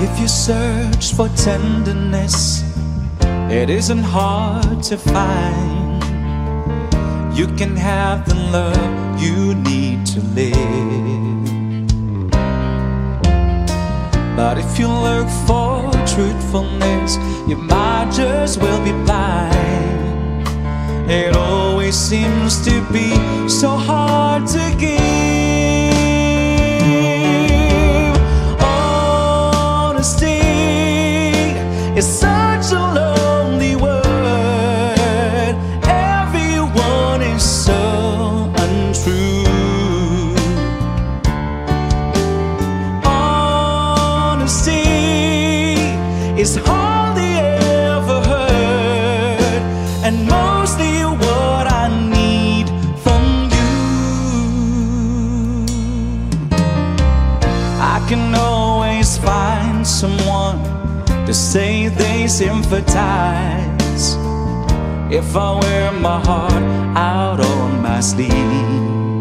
If you search for tenderness, it isn't hard to find. You can have the love you need to live. But if you look for truthfulness, you might just well be blind. It always seems to be so hard to give. Honesty is such a lonely word. Everyone is so untrue. Honesty is hardly ever heard, and mostly what I need from you. I can always find someone to say they sympathize if I wear my heart out on my sleeve.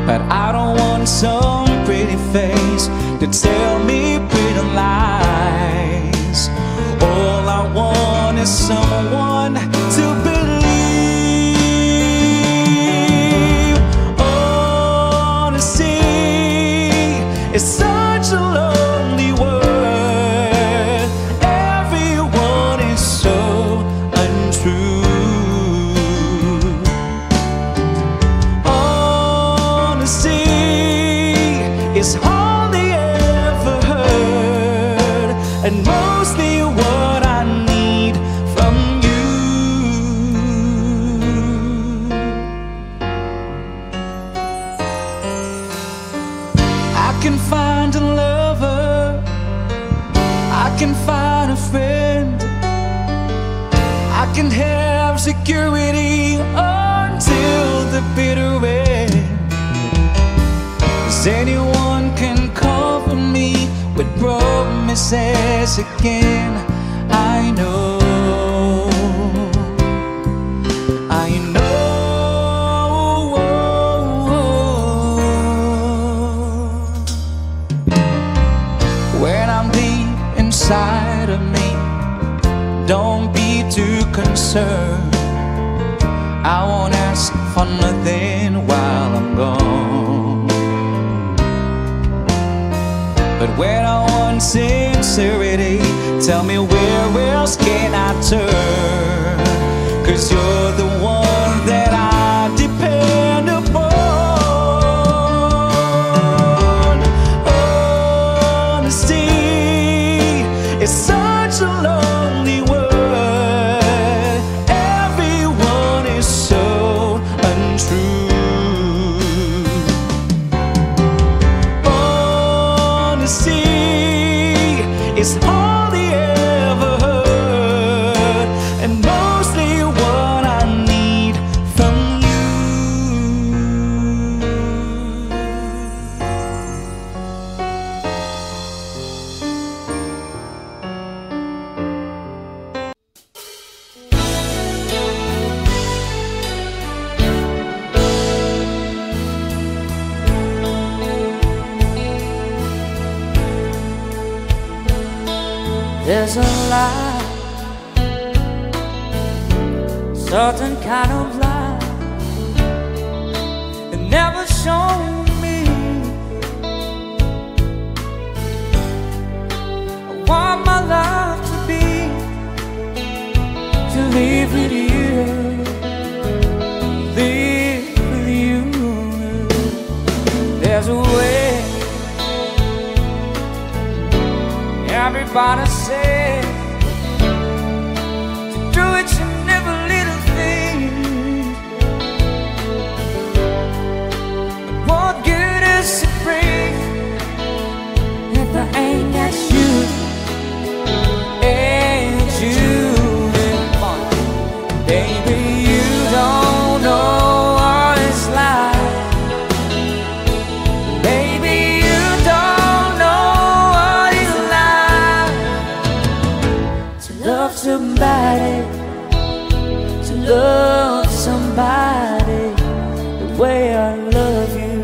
But I don't want some pretty face to tell me pretty lies. All I want is someone to believe. Honesty is such a lonely word. Everyone is so untrue. Honesty is hardly ever heard, and mostly what I need from you. I can find a lover, I can find a friend, I can have security until the bitter end. 'Cause anyone can cover me with promises again. I know, I know. When I'm deep inside of me, don't be too concerned. I won't ask for nothing while I'm gone. But when I want sincerity, tell me where else can I turn? 'Cause you're the one that I depend upon. Honesty is such a lonely word. Everyone is so untrue. Honesty is hardly ever heard, and mostly what I need from you. There's a light, certain kind of light that never shown me. I want my life to be, to live with you, live with you. There's a way. Everybody said to do it, you never little things. But what good is it bring if I ain't got you? Ain't you? Baby, you don't know what it's like. Baby, you don't know what it's like to love somebody, to love somebody the way I love you.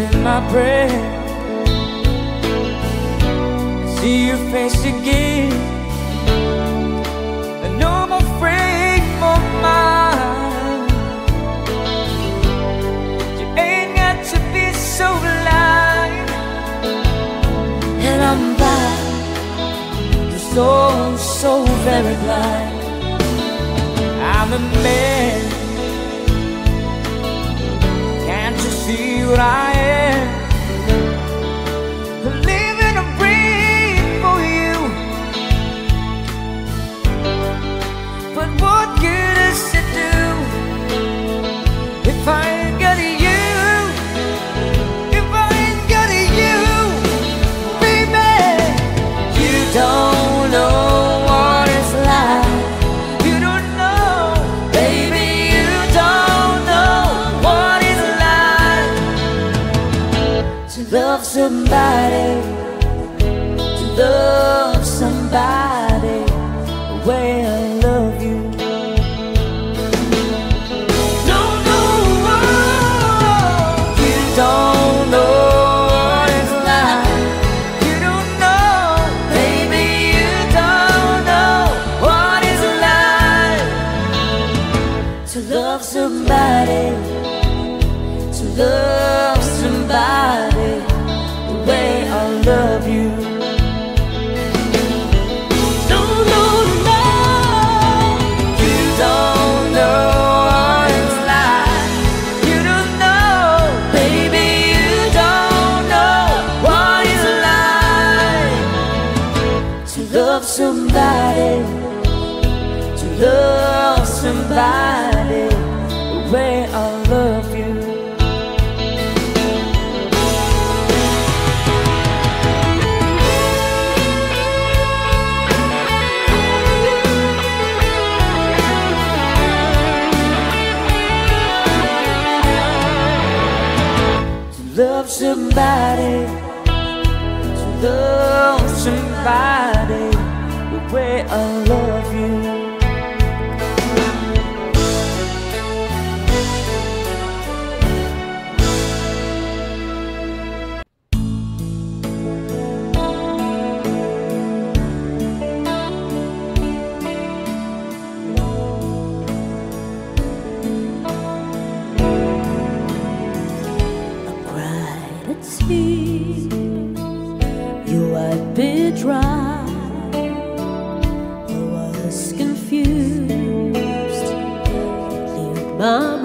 In my prayer, I see your face again. I know my frame of mind. You ain't got to be so blind. And I'm blind, so very blind. I'm a man. Can't you see what I am? Living a breathe for you. But what good does it do if I ain't got you? If I ain't got you, baby, you don't know what it's like. You don't know, baby, you don't know what it's like to love somebody, to love somebody the way I love you. Don't know, you don't know what it's like. You don't know, baby, you don't know what it's like to love somebody, to love somebody the way I love you. No, no, no, you don't know what it's like. You don't know, baby, you don't know what it's like to love somebody, to love somebody the way I love you. Love somebody, to love somebody the way I love you. Your eyes bit dry. I was confused. Cleared my